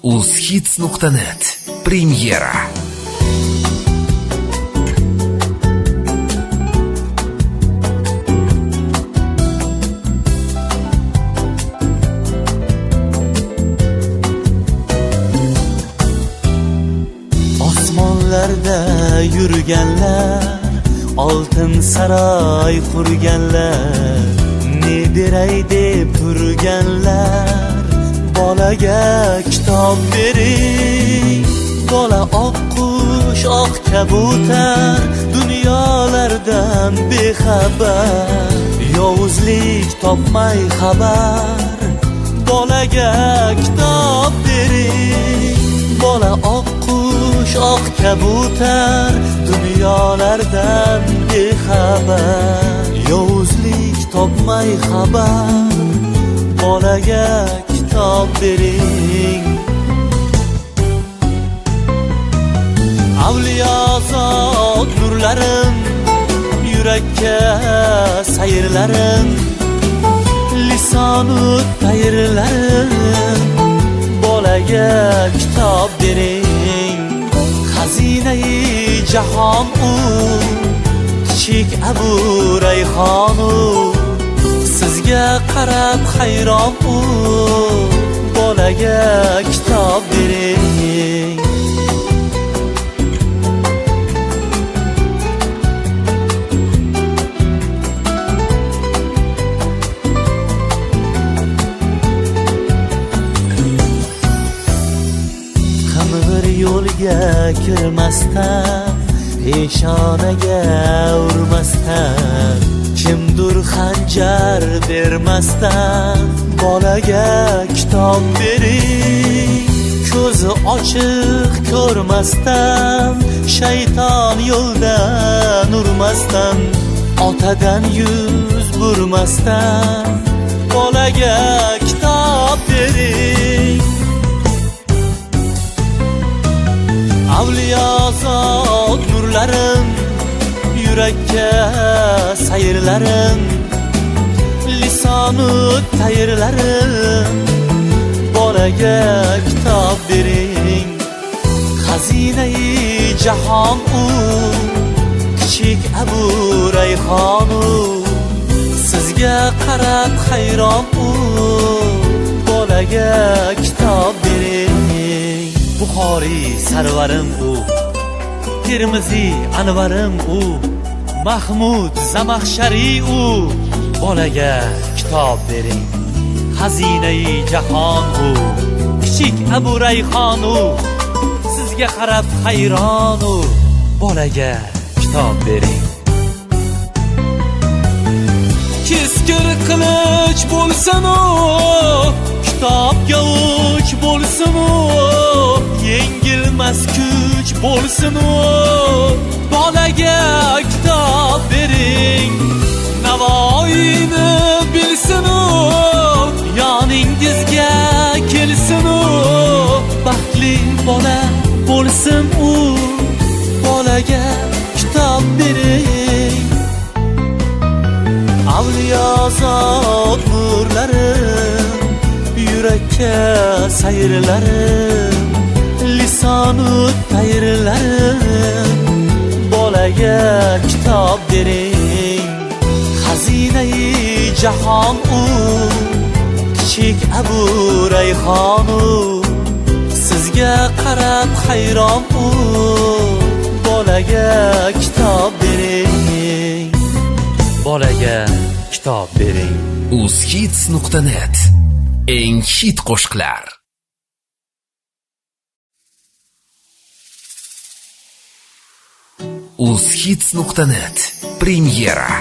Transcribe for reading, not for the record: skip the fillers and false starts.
uzhits.net premyera. Osmonlarda yurganlar, oltin saroy qurganlar, ne beray deb turganlar, bolaga kitob bering. Bola oq qush, oq kabutar, dunyolardan bexabar, yovuzlik topmay xabar, bolaga kitob bering. Bola oq qush, oq kabutar, dunyolardan bexabar, yovuzlik topmay xabar, bolaga kitob bering. Avliyozod nurlarim, yurakka sayrlarim, lisonu tayrlarim, bolaga kitob bering. Xazinai jahon u, kichik Abu Rayhon u, sizga qarab hayron u, bolaga kitob bering. Yo'lga kirmasdan, peshonaga urmasdan, kimdur xanjar bermasdan, bolaga kitob bering. Ko'zi ochiq ko'rmasdan, shayton yo'ldan urmasdan, otadan yuz burmasdan, bolaga kitob bering. Avliyozod nurlarim, yurakka sayrlarim, lisonu tayrlarim, bolaga kitob bering. Xazinai jahon u, kichik Abu Rayhon u, sizga qarab hayron u, bolaga kitob bering. Buxoriy sarvarim u, Termiziy anvarim u, Mahmud Zamaxshari u, bolaga kitob bering. Xazinai jahon u, kichik Abu Rayhon u, sizga qarab hayron u, bolaga kitob bering. Keskir qilich bo'lsin u, kitobga uch bo'lsin u, yengilmas kuch bo'lsin u, bolaga kitob bering. Navoiyni bilsin u, yoningizga kelsin u, baxtli bola bo'lsin u, bolaga kitob bering. Avliyozod nurlarim, yurakka sayrlarim, lisonu tayrlarim, bolaga kitob bering. Xazinai jahon u, kichik Abu Rayhon u, sizga qarab hayron u, bolaga kitob bering. Bolaga kitob bering. uzhits.net eng hit qo'shiqlar. uzhits.net premyera.